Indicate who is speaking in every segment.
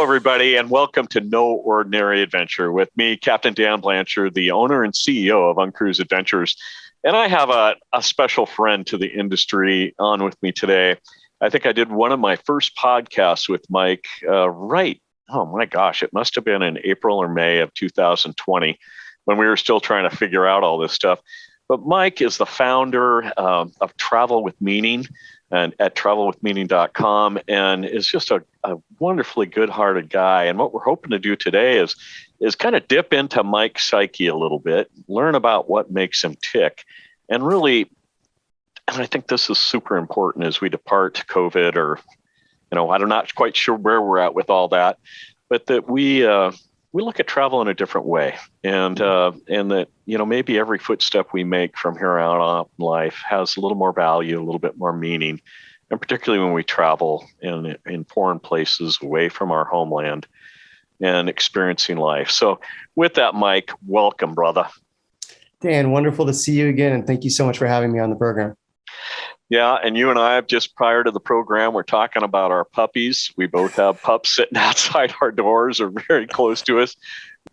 Speaker 1: everybody, and welcome to No Ordinary Adventure with me, Captain Dan Blanchard, the owner and CEO of UnCruise Adventures. And I have a special friend to the industry on with me today. I think I did one of my first podcasts with Mike oh my gosh, it must have been in April or May of 2020 when we were still trying to figure out all this stuff. But Mike is the founder of Travel with Meaning and at travelwithmeaning.com, and is just a wonderfully good-hearted guy. And what we're hoping to do today is kind of dip into Mike's psyche a little bit, learn about what makes him tick, and really, and I think this is super important as we depart COVID, or I'm not quite sure where we're at with all that, but that we look at travel in a different way, and that maybe every footstep we make from here out in life has a little more value, a little bit more meaning, and particularly when we travel in foreign places away from our homeland and experiencing life. So with that, Mike, welcome, brother.
Speaker 2: Dan, wonderful to see you again, and thank you so much for having me on the program.
Speaker 1: Yeah, and you and I have just prior to the program, we're talking about our puppies. We both have pups sitting outside our doors or very close to us.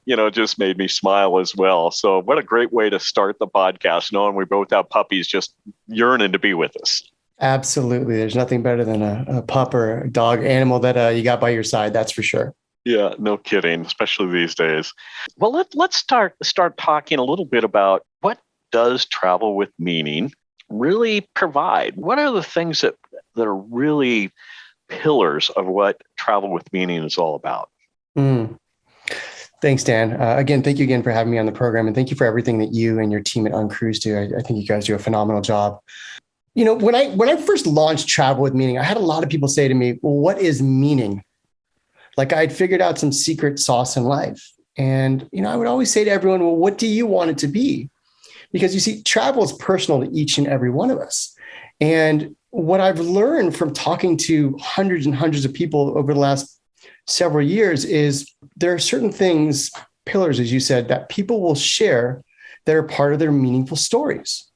Speaker 1: Just made me smile as well. So what a great way to start the podcast, knowing we both have puppies just yearning to be with us.
Speaker 2: Absolutely. There's nothing better than a pup or a dog animal that you got by your side. That's for sure.
Speaker 1: Yeah, no kidding, especially these days. Well, let's start talking a little bit about what does Travel with Meaning really provide? What are the things that are really pillars of what Travel with Meaning is all about?
Speaker 2: Thanks, Dan. Again, thank you again for having me on the program, and thank you for everything that you and your team at UnCruise do. I think you guys do a phenomenal job. When I first launched Travel with Meaning, I had a lot of people say to me, well, what is meaning? Like I'd figured out some secret sauce in life. And, I would always say to everyone, well, what do you want it to be? Because you see, travel is personal to each and every one of us. And what I've learned from talking to hundreds and hundreds of people over the last several years is there are certain things, pillars, as you said, that people will share that are part of their meaningful stories.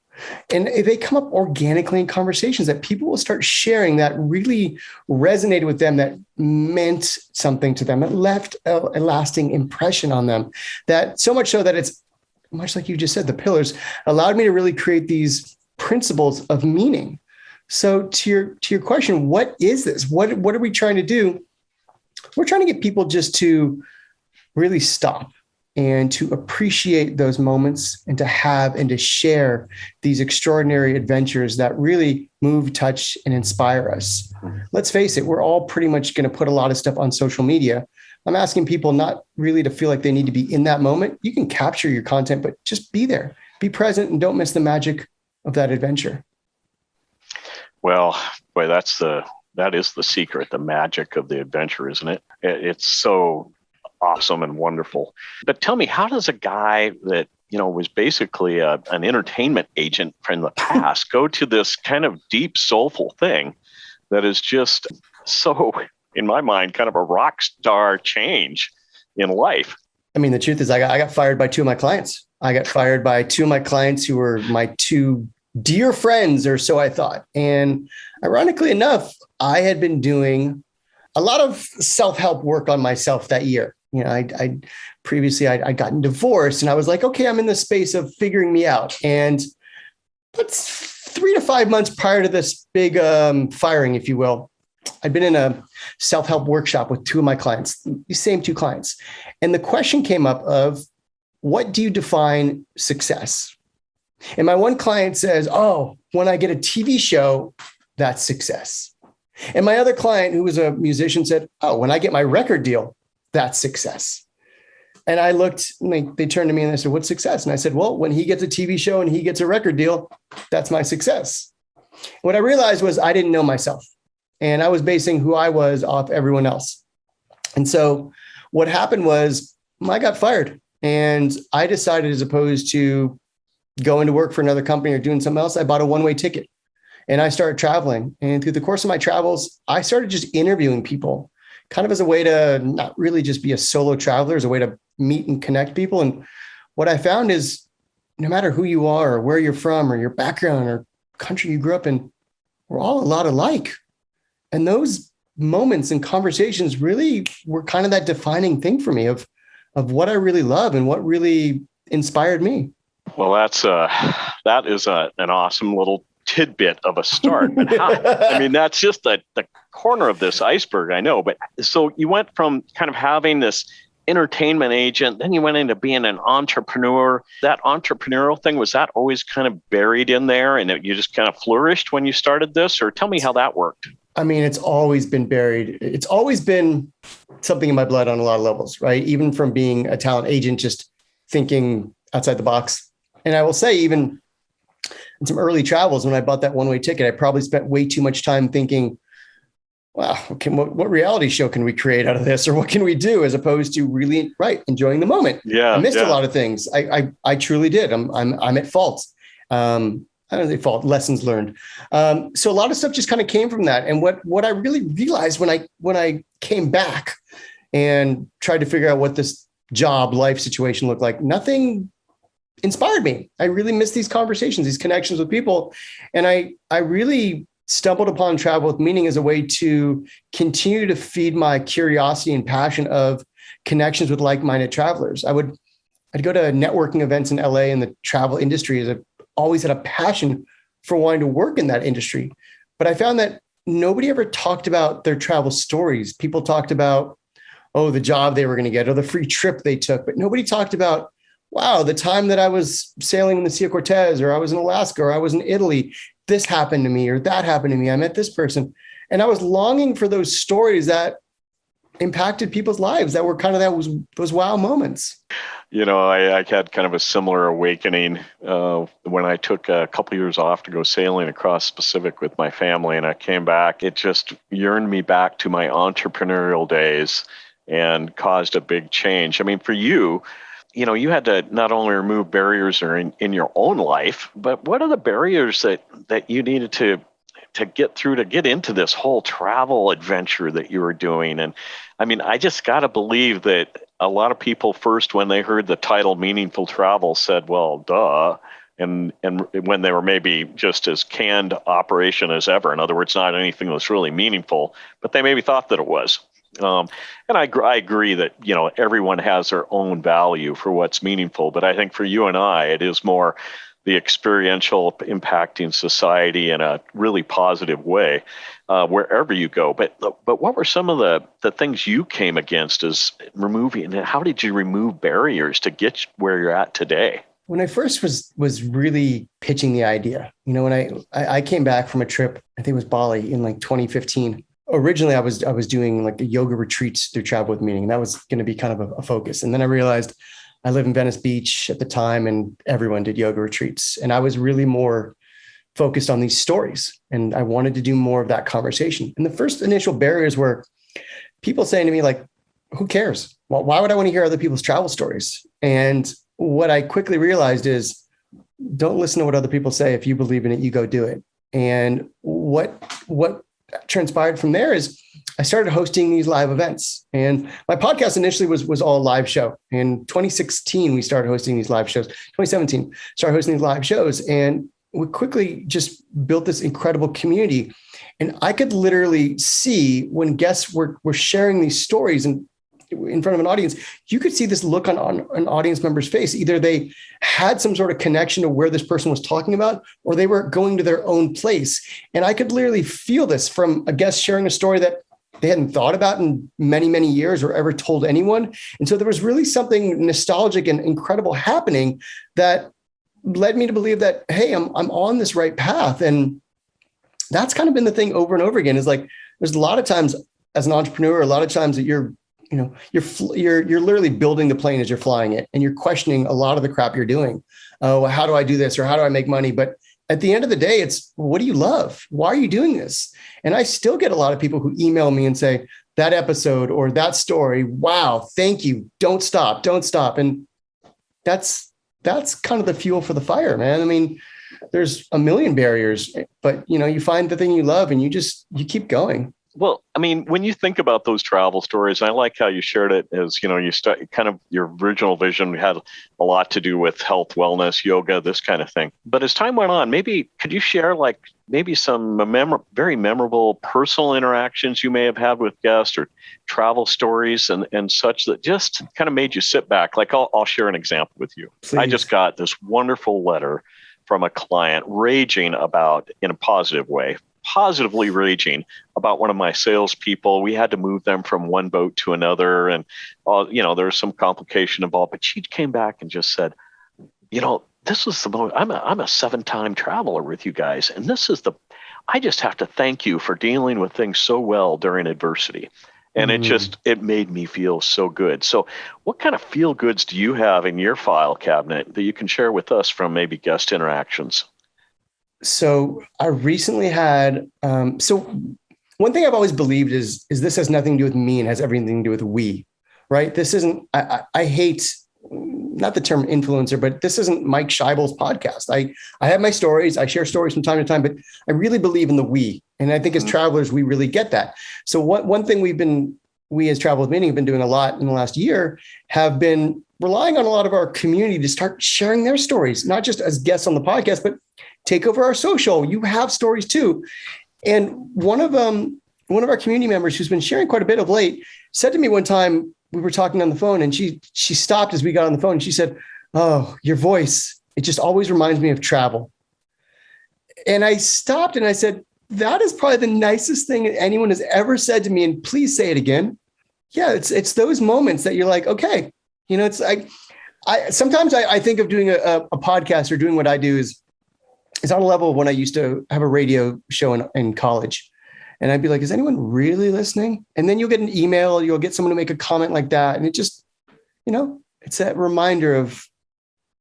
Speaker 2: And they come up organically in conversations that people will start sharing that really resonated with them, that meant something to them, that left a lasting impression on them, that so much so that it's much like you just said, the pillars allowed me to really create these principles of meaning. So to your question, what is this? What are we trying to do? We're trying to get people just to really stop and to appreciate those moments and to have and to share these extraordinary adventures that really move, touch, and inspire us. Let's face it, we're all pretty much going to put a lot of stuff on social media. I'm asking people not really to feel like they need to be in that moment. You can capture your content, but just be there, be present, and don't miss the magic of that adventure.
Speaker 1: Well, boy, that is the secret, the magic of the adventure, isn't it? It's so awesome and wonderful. But tell me, how does a guy that, was basically an entertainment agent from the past go to this kind of deep, soulful thing that is just so, in my mind, kind of a rock star change in life?
Speaker 2: I mean, the truth is I got fired by two of my clients. I got fired by two of my clients who were my two dear friends, or so I thought. And ironically enough, I had been doing a lot of self-help work on myself that year. I previously I'd gotten divorced, and I was like, okay, I'm in the space of figuring me out. And that's 3 to 5 months prior to this big firing, if you will. I'd been in a self-help workshop with two of my clients, the same two clients. And the question came up of, what do you define success? And my one client says, oh, when I get a TV show, that's success. And my other client, who was a musician, said, oh, when I get my record deal, that's success. And I looked, and they turned to me and they said, what's success? And I said, well, when he gets a TV show and he gets a record deal, that's my success. What I realized was I didn't know myself, and I was basing who I was off everyone else. And so what happened was I got fired, and I decided, as opposed to going to work for another company or doing something else, I bought a one-way ticket and I started traveling. And through the course of my travels, I started just interviewing people, kind of as a way to not really just be a solo traveler, as a way to meet and connect people. And what I found is no matter who you are or where you're from or your background or country you grew up in, we're all a lot alike. And those moments and conversations really were kind of that defining thing for me of what I really love and what really inspired me.
Speaker 1: Well, that is an awesome little tidbit of a start. But I mean, that's just the corner of this iceberg, I know. But so you went from kind of having this entertainment agent, then you went into being an entrepreneur. That entrepreneurial thing, was that always kind of buried in there and you just kind of flourished when you started this? Or tell me how that worked.
Speaker 2: I mean, it's always been buried. It's always been something in my blood on a lot of levels, right? Even from being a talent agent, just thinking outside the box. And I will say, even in some early travels, when I bought that one-way ticket, I probably spent way too much time thinking, wow, what reality show can we create out of this? Or what can we do, as opposed to really, enjoying the moment.
Speaker 1: Yeah,
Speaker 2: I missed a lot of things. I truly did. I'm at fault. I don't know, fault, lessons learned. So a lot of stuff just kind of came from that. And what I really realized when I came back and tried to figure out what this job life situation looked like, nothing inspired me. I really missed these conversations, these connections with people. And I really stumbled upon Travel with Meaning as a way to continue to feed my curiosity and passion of connections with like-minded travelers. I'd go to networking events in LA in the travel industry, as I always had a passion for wanting to work in that industry. But I found that nobody ever talked about their travel stories. People talked about, the job they were going to get or the free trip they took, but nobody talked about, wow, the time that I was sailing in the Sea of Cortez, or I was in Alaska, or I was in Italy, this happened to me, or that happened to me. I met this person. And I was longing for those stories that impacted people's lives, that were kind of those wow moments.
Speaker 1: I had kind of a similar awakening when I took a couple of years off to go sailing across the Pacific with my family, and I came back. It just yearned me back to my entrepreneurial days and caused a big change. I mean, for you, you had to not only remove barriers in your own life, but what are the barriers that you needed to get through to get into this whole travel adventure that you were doing? And I mean, I just got to believe that a lot of people first, when they heard the title Meaningful Travel, said, well, duh. And when they were maybe just as canned operation as ever, in other words, not anything that was really meaningful, but they maybe thought that it was. And I agree that, everyone has their own value for what's meaningful. But I think for you and I, it is more the experiential impacting society in a really positive way wherever you go. But what were some of the things you came against as removing? How did you remove barriers to get where you're at today?
Speaker 2: When I first was really pitching the idea, when I came back from a trip, I think it was Bali in like 2015. Originally, I was doing like yoga retreats through Travel with Meaning. That was going to be kind of a focus. And then I realized I live in Venice Beach at the time, and everyone did yoga retreats. And I was really more focused on these stories, and I wanted to do more of that conversation. And the first initial barriers were people saying to me, like, who cares? Well, why would I want to hear other people's travel stories? And what I quickly realized is, don't listen to what other people say. If you believe in it, you go do it. And what transpired from there is I started hosting these live events, and my podcast initially was all live show. In 2016, we started hosting these live shows. 2017, started hosting these live shows, and we quickly just built this incredible community. And I could literally see when guests were sharing these stories and in front of an audience, you could see this look on an audience member's face. Either they had some sort of connection to where this person was talking about, or they were going to their own place. And I could literally feel this from a guest sharing a story that they hadn't thought about in many, many years or ever told anyone. And so there was really something nostalgic and incredible happening that led me to believe that, hey, I'm on this right path. And that's kind of been the thing over and over again, is like, there's a lot of times as an entrepreneur, a lot of times that you're literally building the plane as you're flying it, and you're questioning a lot of the crap you're doing. Oh, how do I do this? Or how do I make money? But at the end of the day, it's, what do you love? Why are you doing this? And I still get a lot of people who email me and say, that episode or that story, wow, thank you. Don't stop. And that's kind of the fuel for the fire, man. I mean, there's a million barriers, but you find the thing you love and you keep going.
Speaker 1: Well, I mean, when you think about those travel stories, I like how you shared it as, you start kind of your original vision had a lot to do with health, wellness, yoga, this kind of thing. But as time went on, maybe could you share like maybe some very memorable personal interactions you may have had with guests or travel stories and such that just kind of made you sit back? Like I'll share an example with you.
Speaker 2: Please.
Speaker 1: I just got this wonderful letter from a client raging about, in a positive way, positively raging about one of my salespeople. We had to move them from one boat to another, and there was some complication involved. But she came back and just said, this was the most. I'm a 7-time traveler with you guys, and I just have to thank you for dealing with things so well during adversity. And it made me feel so good. So what kind of feel goods do you have in your file cabinet that you can share with us from maybe guest interactions?
Speaker 2: So I recently had, so one thing I've always believed is this has nothing to do with me and has everything to do with we, right? This isn't, I hate, not the term influencer, but this isn't Mike Schibel's podcast. I have my stories. I share stories from time to time, but I really believe in the we. And I think as travelers, we really get that. So one thing we as Travel with Meaning have been doing a lot in the last year, have been relying on a lot of our community to start sharing their stories, not just as guests on the podcast, but take over our social. You have stories too. And one of our community members who's been sharing quite a bit of late said to me one time, we were talking on the phone, and she stopped as we got on the phone, and she said, "Oh, your voice, it just always reminds me of travel." And I stopped and I said, that is probably the nicest thing anyone has ever said to me. And please say it again. Yeah, it's those moments that you're like, okay, it's like, sometimes I think of doing a podcast or doing what I do is on a level of when I used to have a radio show in college. And I'd be like, is anyone really listening? And then you'll get an email, you'll get someone to make a comment like that. And it just, it's that reminder of,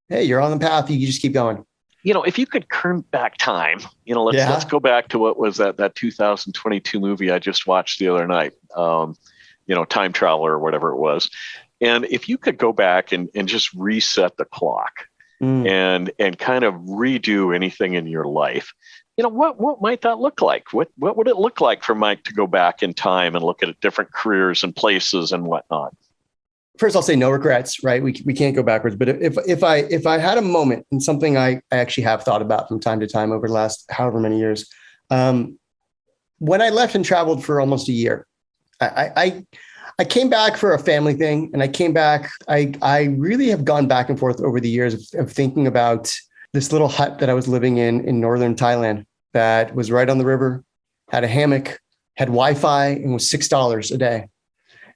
Speaker 2: hey, you're on the path. You just keep going.
Speaker 1: If you could turn back time, let's go back to what was that 2022 movie I just watched the other night, Time Traveler or whatever it was. And if you could go back and just reset the clock and kind of redo anything in your life, what might that look like? What would it look like for Mike to go back in time and look at different careers and places and whatnot?
Speaker 2: First, I'll say no regrets, right? We can't go backwards. But if I had a moment and something I actually have thought about from time to time over the last however many years, when I left and traveled for almost a year, I came back for a family thing, and I came back. I really have gone back and forth over the years of thinking about this little hut that I was living in northern Thailand that was right on the river, had a hammock, had Wi-Fi, and was $6 a day.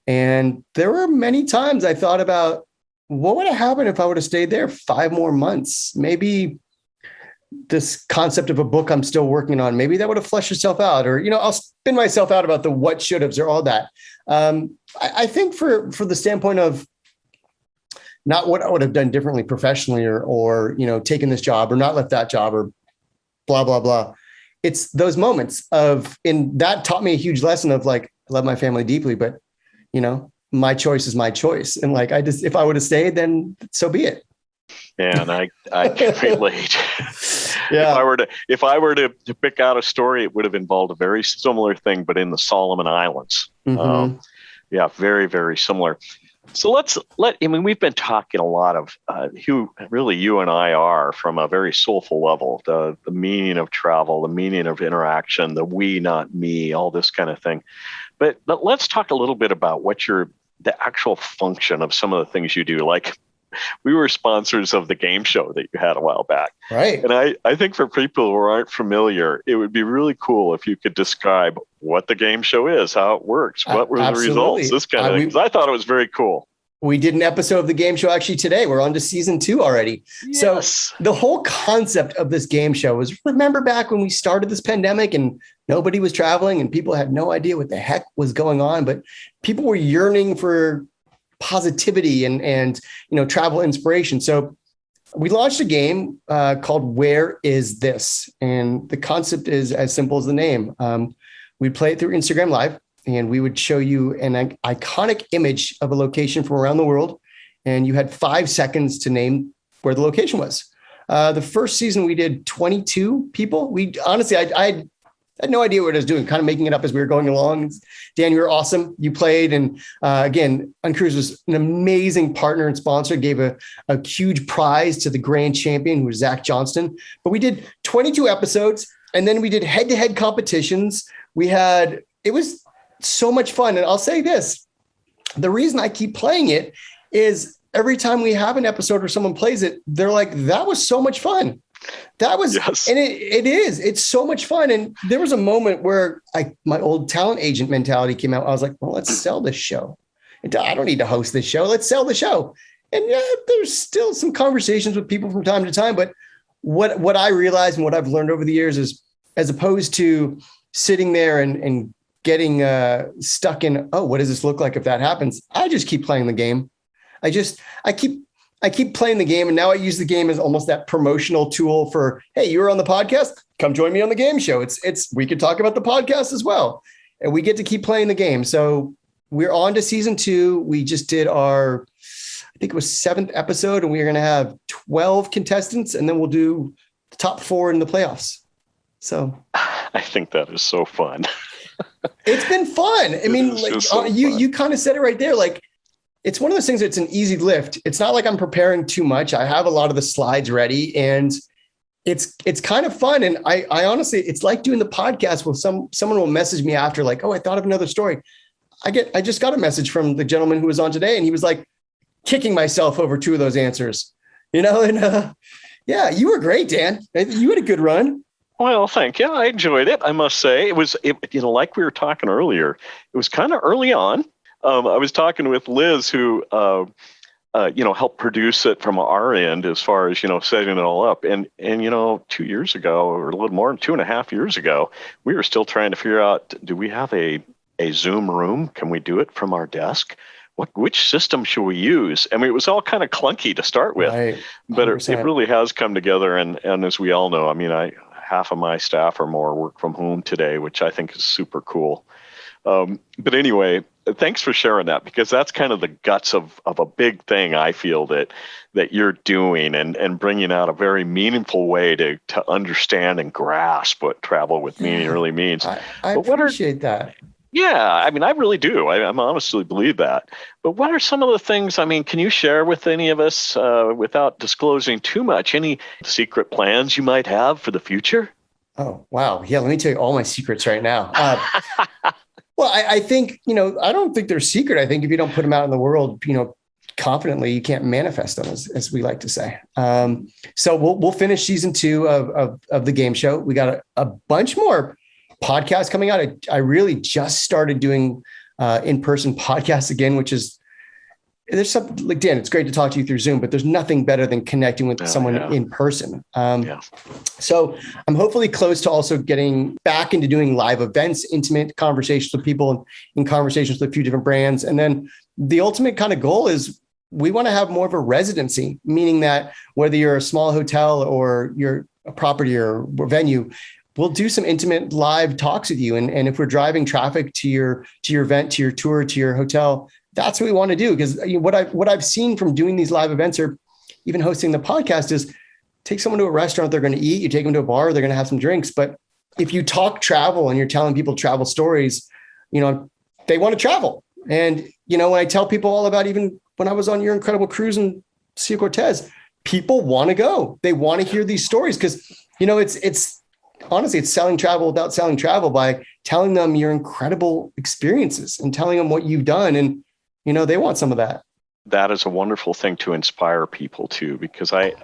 Speaker 2: And there were many times I thought about what would have happened if I would have stayed there 5 more months. Maybe this concept of a book I'm still working on, maybe that would have fleshed itself out, or, I'll spin myself out about the what should haves or all that. I think for the standpoint of not what I would have done differently professionally or taken this job or not left that job or blah, blah, blah. It's those moments and that taught me a huge lesson of like, I love my family deeply, but my choice is my choice. And like, if I would have stayed, then so be it.
Speaker 1: And I can relate.
Speaker 2: Yeah.
Speaker 1: If I were to pick out a story, it would have involved a very similar thing, but in the Solomon Islands. Very, very similar. So we've been talking a lot of who really you and I are from a very soulful level, the meaning of travel, the meaning of interaction, the we, not me, all this kind of thing. But let's talk a little bit about the actual function of some of the things you do. Like we were sponsors of the game show that you had a while back.
Speaker 2: Right.
Speaker 1: And I think for people who aren't familiar, it would be really cool if you could describe what the game show is, how it works, what were the results, this kind of thing. 'Cause I thought it was very cool.
Speaker 2: We did an episode of the game show actually today. We're on to season 2 already.
Speaker 1: Yes.
Speaker 2: So the whole concept of this game show was, remember back when we started this pandemic and nobody was traveling and people had no idea what the heck was going on, but people were yearning for positivity and travel inspiration. So we launched a game called Where Is This? And the concept is as simple as the name. We play it through Instagram Live. And we would show you an iconic image of a location from around the world. And you had 5 seconds to name where the location was. The first season we did 22 people. We honestly, I I had no idea what I was doing, kind of making it up as we were going along. Dan, you were awesome. You played. And again, UnCruise was an amazing partner and sponsor, gave a huge prize to the grand champion, who was Zach Johnston. But we did 22 episodes, and then we did head-to-head competitions. It was so much fun. And I'll say this, the reason I keep playing it is every time we have an episode where someone plays it, they're like, that was so much fun. That was, yes. And it's so much fun. And there was a moment where my old talent agent mentality came out. I was like, well, let's sell this show. I don't need to host this show. Let's sell the show. And yeah, there's still some conversations with people from time to time. But what I realized and what I've learned over the years is, as opposed to sitting there and getting stuck in, oh, what does this look like if that happens? I just keep playing the game. I keep playing the game, and now I use the game as almost that promotional tool for, hey, you were on the podcast, come join me on the game show. We could talk about the podcast as well, and we get to keep playing the game. So we're on to season 2. We just did our, I think it was 7th episode, and we're going to have 12 contestants, and then we'll do the top 4 in the playoffs. So
Speaker 1: I think that is so fun.
Speaker 2: It's been fun. I mean, you kind of said it right there. Like, it's one of those things that's an easy lift. It's not like I'm preparing too much. I have a lot of the slides ready, and it's kind of fun. And I honestly, it's like doing the podcast where someone will message me after, like, oh, I thought of another story. I just got a message from the gentleman who was on today, and he was like kicking myself over 2 of those answers, and yeah, you were great, Dan. You had a good run.
Speaker 1: Well, thank you. I enjoyed it. I must say it was, like we were talking earlier, it was kind of early on. I was talking with Liz, who, helped produce it from our end as far as, setting it all up. And 2 years ago, or a little more than 2.5 years ago, we were still trying to figure out, do we have a Zoom room? Can we do it from our desk? Which system should we use? I mean, it was all kind of clunky to start with, right. But it really has come together. And as we all know, I mean, half of my staff or more work from home today, which I think is super cool. But anyway, thanks for sharing that, because that's kind of the guts of a big thing I feel that you're doing and bringing out a very meaningful way to understand and grasp what travel with meaning really means.
Speaker 2: I appreciate that.
Speaker 1: Yeah, I mean, I really do. I honestly believe that. But what are some of the things, I mean, can you share with any of us without disclosing too much, any secret plans you might have for the future?
Speaker 2: Oh, wow. Yeah, let me tell you all my secrets right now. Well, I think, I don't think they're secret. I think if you don't put them out in the world, confidently, you can't manifest them, as we like to say. So we'll finish season 2 of the game show. We got a bunch more podcasts coming out. I really just started doing in-person podcasts again, which is, there's something like, Dan, it's great to talk to you through Zoom, but there's nothing better than connecting with someone in person. So I'm hopefully close to also getting back into doing live events, intimate conversations with people and conversations with a few different brands. And then the ultimate kind of goal is we want to have more of a residency, meaning that whether you're a small hotel or you're a property or venue, we'll do some intimate live talks with you. And if we're driving traffic to your event, to your tour, to your hotel, that's what we want to do. Because what I've seen from doing these live events or even hosting the podcast is take someone to a restaurant, they're going to eat, you take them to a bar, they're going to have some drinks. But if you talk travel and you're telling people travel stories, they want to travel. And, when I tell people all about, even when I was on your incredible cruise in Sea of Cortez, people want to go. They want to hear these stories because, it's honestly, it's selling travel without selling travel by telling them your incredible experiences and telling them what you've done. And, they want some of that.
Speaker 1: That is a wonderful thing to inspire people to, because I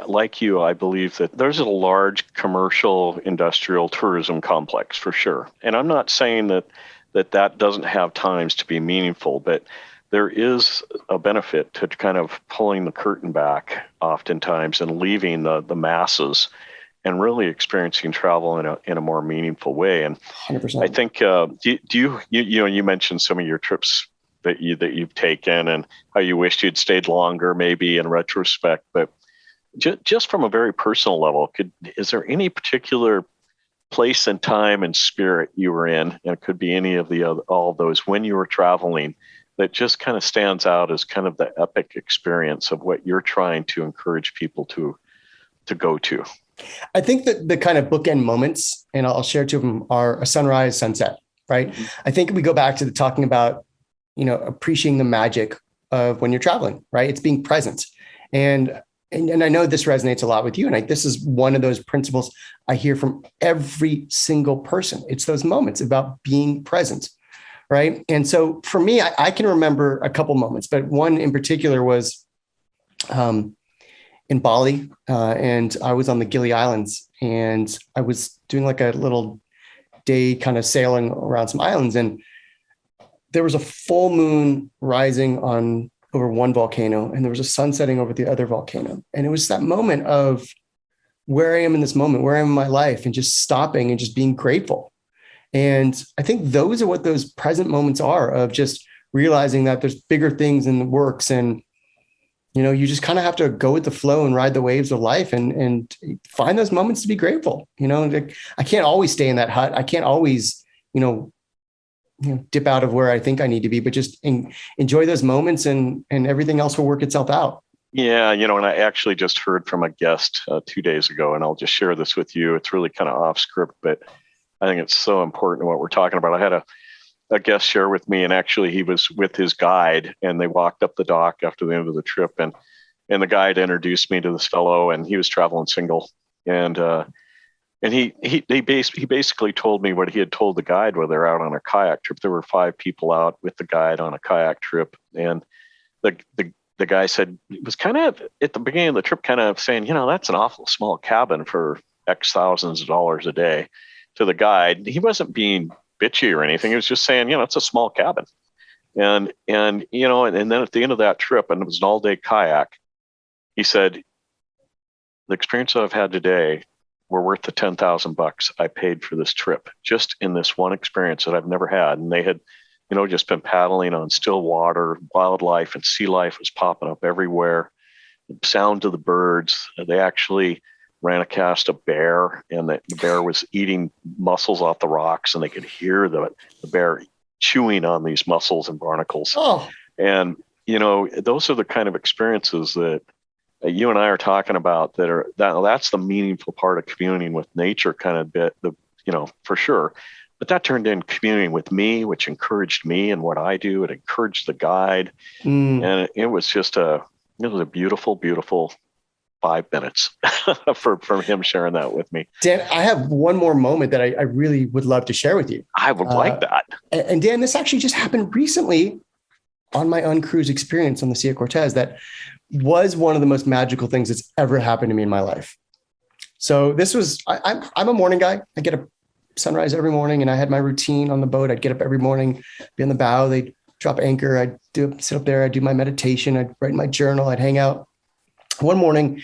Speaker 1: believe that there's a large commercial industrial tourism complex for sure. And I'm not saying that doesn't have times to be meaningful, but there is a benefit to kind of pulling the curtain back oftentimes and leaving the masses and really experiencing travel in a more meaningful way. And
Speaker 2: 100%.
Speaker 1: I think, you mentioned some of your trips that you've taken and how you wished you'd stayed longer, maybe in retrospect, but just from a very personal level, is there any particular place and time and spirit you were in, and it could be any of all of those when you were traveling, that just kind of stands out as kind of the epic experience of what you're trying to encourage people to go to?
Speaker 2: I think that the kind of bookend moments, and I'll share two of them, are a sunrise, sunset, right? Mm-hmm. I think we go back to the talking about, appreciating the magic of when you're traveling, right? It's being present. And I know this resonates a lot with you. And this is one of those principles I hear from every single person. It's those moments about being present, right? And so for me, I can remember a couple moments, but one in particular was in Bali, and I was on the Gili Islands, and I was doing like a little day kind of sailing around some islands, and there was a full moon rising over one volcano, and there was a sun setting over the other volcano. And it was that moment of where I am in this moment, where I am in my life, and just stopping and just being grateful. And I think those are what those present moments are, of just realizing that there's bigger things in the works. And, you just kind of have to go with the flow and ride the waves of life and find those moments to be grateful. I can't always stay in that hut. I can't always, dip out of where I think I need to be, but just enjoy those moments, and everything else will work itself out.
Speaker 1: Yeah. And I actually just heard from a guest 2 days ago, and I'll just share this with you. It's really kind of off script, but I think it's so important what we're talking about. I had a guest share with me, and actually he was with his guide, and they walked up the dock after the end of the trip, and the guide introduced me to this fellow, and he was traveling single. And he basically told me what he had told the guide while they're out on a kayak trip. There were 5 people out with the guide on a kayak trip. And the guy said, it was kind of at the beginning of the trip, kind of saying, that's an awful small cabin for X thousands of dollars a day to the guide. He wasn't being bitchy or anything. He was just saying, it's a small cabin. And then at the end of that trip, and it was an all day kayak, he said, the experience I've had today were worth the $10,000 I paid for this trip, just in this one experience that I've never had. And they had, just been paddling on still water, wildlife and sea life was popping up everywhere. The sound of the birds. They actually ran across a bear, and the bear was eating mussels off the rocks, and they could hear the bear chewing on these mussels and barnacles.
Speaker 2: Oh.
Speaker 1: And, those are the kind of experiences that you and I are talking about that's the meaningful part of communing with nature, kind of bit, for sure. But that turned in communing with me, which encouraged me and what I do. It encouraged the guide. And it was just a beautiful, beautiful 5 minutes from him sharing that with me.
Speaker 2: Dan, I have one more moment that I really would love to share with you.
Speaker 1: I would like that.
Speaker 2: And Dan, this actually just happened recently on my UnCruise experience on the Sea of Cortez. That was one of the most magical things that's ever happened to me in my life. So this was, I'm a morning guy. I get up sunrise every morning, and I had my routine on the boat. I'd get up every morning, be on the bow. They'd drop anchor. I'd sit up there. I'd do my meditation. I'd write in my journal. I'd hang out. One morning,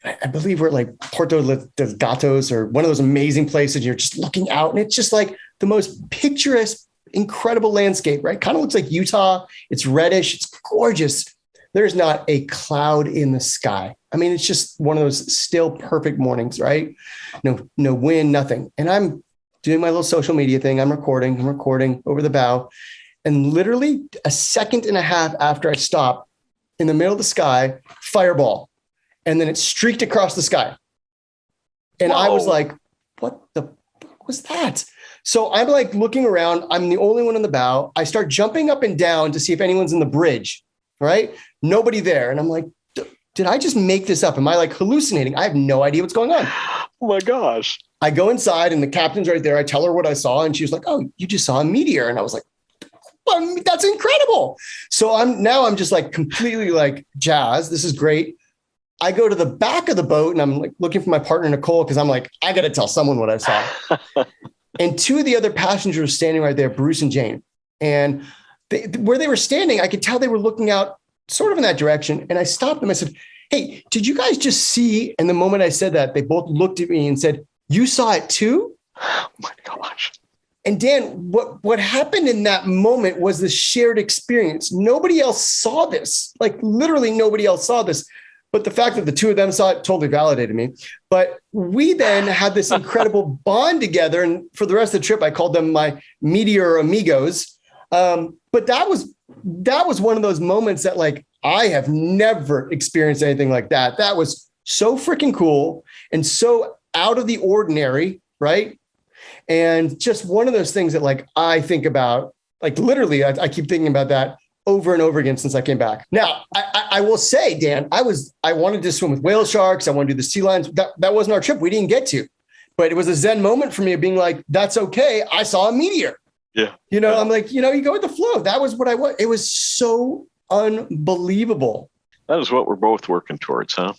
Speaker 2: I believe we're at like Puerto dos Gatos, or one of those amazing places. You're just looking out, and it's just like the most picturesque, incredible landscape, right? Kind of looks like Utah. It's reddish. It's gorgeous. There's not a cloud in the sky. I mean, it's just one of those still perfect mornings, right? No wind, nothing. And I'm doing my little social media thing. I'm recording over the bow. And literally a second and a half after I stop, in the middle of the sky, fireball. And then it streaked across the sky. And whoa. I was like, what the fuck was that? So I'm like looking around. I'm the only one on the bow. I start jumping up and down to see if anyone's in the bridge, right? Nobody there. And I'm like, did I just make this up? Am I like hallucinating? I have no idea what's going on.
Speaker 1: Oh my gosh.
Speaker 2: I go inside, and the captain's right there. I tell her what I saw, and she was like, oh, you just saw a meteor. And I was like, well, that's incredible. So I'm just like completely like jazzed. This is great. I go to the back of the boat, and I'm like looking for my partner, Nicole, because I'm like, I got to tell someone what I saw. And 2 of the other passengers were standing right there, Bruce and Jane. And where they were standing, I could tell they were looking out sort of in that direction. And I stopped them. I said, hey, did you guys just see? And the moment I said that, they both looked at me and said, you saw it too?
Speaker 1: Oh my gosh.
Speaker 2: And Dan, what happened in that moment was the shared experience. Nobody else saw this. Like literally nobody else saw this. But the fact that the 2 of them saw it totally validated me. But we then had this incredible bond together. And for the rest of the trip, I called them my meteor amigos. But that was one of those moments that like, I have never experienced anything like that. That was so freaking cool and so out of the ordinary, right? And just one of those things that like I think about, like literally, I keep thinking about that over and over again since I came back. Now, I will say, Dan, I wanted to swim with whale sharks. I want to do the sea lions. That wasn't our trip. We didn't get to, but it was a Zen moment for me of being like, that's okay. I saw a meteor.
Speaker 1: Yeah.
Speaker 2: I'm like, you go with the flow. That was what I was. It was so unbelievable.
Speaker 1: That is what we're both working towards, huh?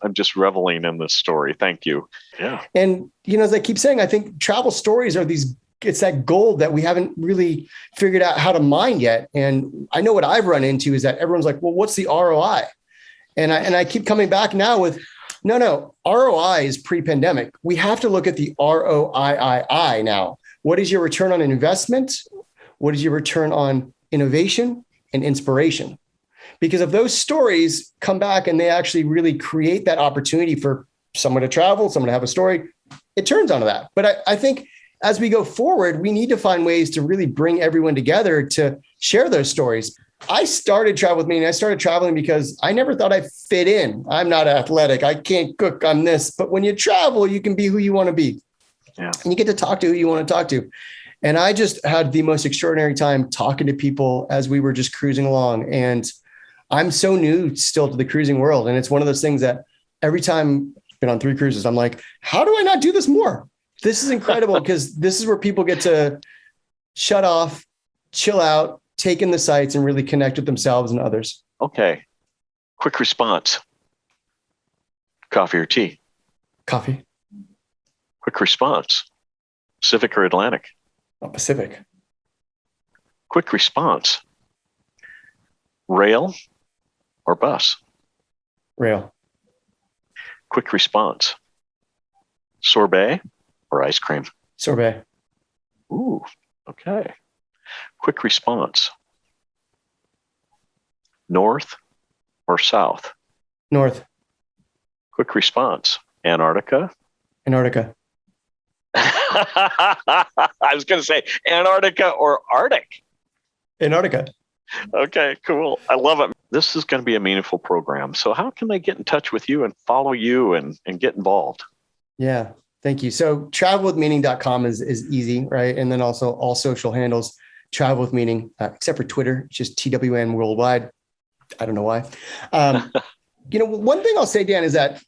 Speaker 1: I'm just reveling in this story. Thank you. Yeah.
Speaker 2: And, as I keep saying, I think travel stories are it's that gold that we haven't really figured out how to mine yet. And I know what I've run into is that everyone's like, well, what's the ROI? And I keep coming back now with, no, ROI is pre-pandemic. We have to look at the ROIII now. What is your return on investment? What is your return on innovation and inspiration? Because if those stories come back and they actually really create that opportunity for someone to travel, someone to have a story, it turns onto that. But I think as we go forward, we need to find ways to really bring everyone together to share those stories. I started Travel With Me. I started traveling because I never thought I fit in. I'm not athletic. I can't cook. I'm this. But when you travel, you can be who you want to be.
Speaker 1: Yeah.
Speaker 2: And you get to talk to who you want to talk to. And I just had the most extraordinary time talking to people as we were just cruising along. And I'm so new still to the cruising world. And it's one of those things that every time I've been on 3 cruises, I'm like, how do I not do this more? This is incredible because this is where people get to shut off, chill out, take in the sights, and really connect with themselves and others.
Speaker 1: Okay. Quick response. Coffee or tea?
Speaker 2: Coffee.
Speaker 1: Quick response. Pacific or Atlantic?
Speaker 2: Pacific.
Speaker 1: Quick response. Rail or bus?
Speaker 2: Rail.
Speaker 1: Quick response. Sorbet or ice cream?
Speaker 2: Sorbet.
Speaker 1: Ooh, okay. Quick response. North or south?
Speaker 2: North.
Speaker 1: Quick response. Antarctica?
Speaker 2: Antarctica.
Speaker 1: I was going to say Antarctica or Arctic.
Speaker 2: Antarctica.
Speaker 1: Okay, cool. I love it. This is going to be a meaningful program. So how can they get in touch with you and follow you and get involved?
Speaker 2: Yeah, thank you. So travelwithmeaning.com is easy, right? And then also all social handles, Travel With Meaning, except for Twitter, it's just TWM worldwide. I don't know why. One thing I'll say, Dan, is that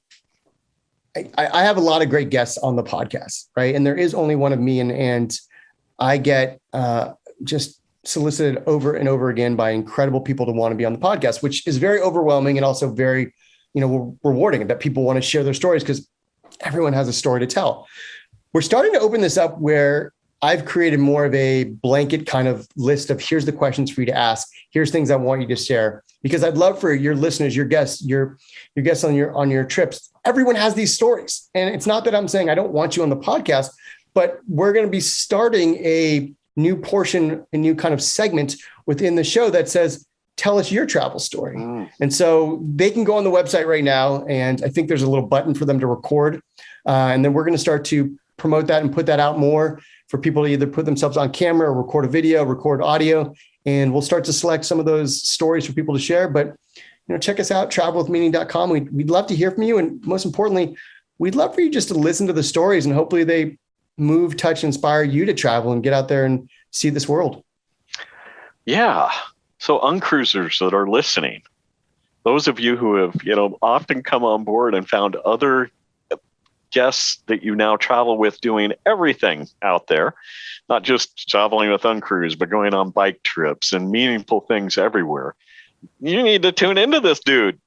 Speaker 2: I have a lot of great guests on the podcast, right? And there is only one of me, and I get just solicited over and over again by incredible people to want to be on the podcast, which is very overwhelming and also very, rewarding that people want to share their stories because everyone has a story to tell. We're starting to open this up where I've created more of a blanket kind of list of here's the questions for you to ask. Here's things I want you to share, because I'd love for your listeners, your guests, your guests on your trips. Everyone has these stories. And it's not that I'm saying I don't want you on the podcast, but we're going to be starting a new portion, a new kind of segment within the show that says, tell us your travel story. And so they can go on the website right now. And I think there's a little button for them to record. And then we're going to start to promote that and put that out more for people to either put themselves on camera or record a video, record audio. And we'll start to select some of those stories for people to share. But, check us out, travelwithmeaning.com. We'd love to hear from you. And most importantly, we'd love for you just to listen to the stories, and hopefully they move, touch, inspire you to travel and get out there and see this world.
Speaker 1: Yeah. So uncruisers that are listening, those of you who have, often come on board and found other guests that you now travel with doing everything out there, not just traveling with uncruise, but going on bike trips and meaningful things everywhere. You need to tune into this dude.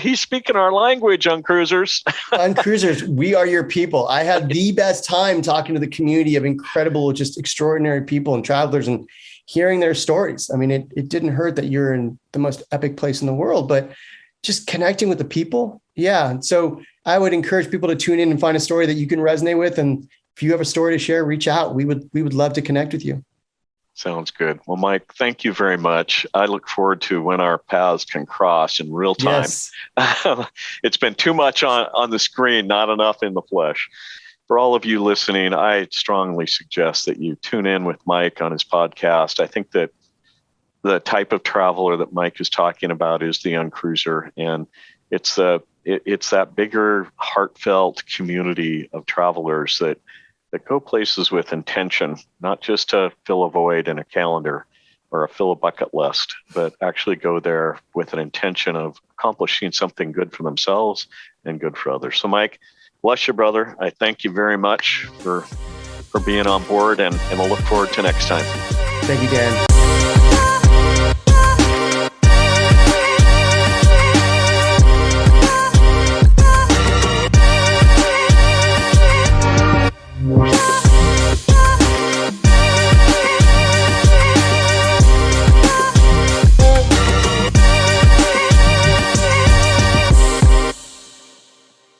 Speaker 1: He's speaking our language, uncruisers.
Speaker 2: Uncruisers, we are your people. I had the best time talking to the community of incredible, just extraordinary people and travelers and hearing their stories. I mean, it didn't hurt that you're in the most epic place in the world, but just connecting with the people. Yeah. So I would encourage people to tune in and find a story that you can resonate with. And if you have a story to share, reach out. We would love to connect with you.
Speaker 1: Sounds good. Well, Mike, thank you very much. I look forward to when our paths can cross in real time.
Speaker 2: Yes.
Speaker 1: It's been too much on the screen, not enough in the flesh. For all of you listening, I strongly suggest that you tune in with Mike on his podcast. I think that the type of traveler that Mike is talking about is the uncruiser, and it's the It's that bigger, heartfelt community of travelers that go places with intention, not just to fill a void in a calendar or fill a bucket list, but actually go there with an intention of accomplishing something good for themselves and good for others. So Mike, bless you, brother. I thank you very much for being on board, and I'll look forward to next time.
Speaker 2: Thank you, Dan.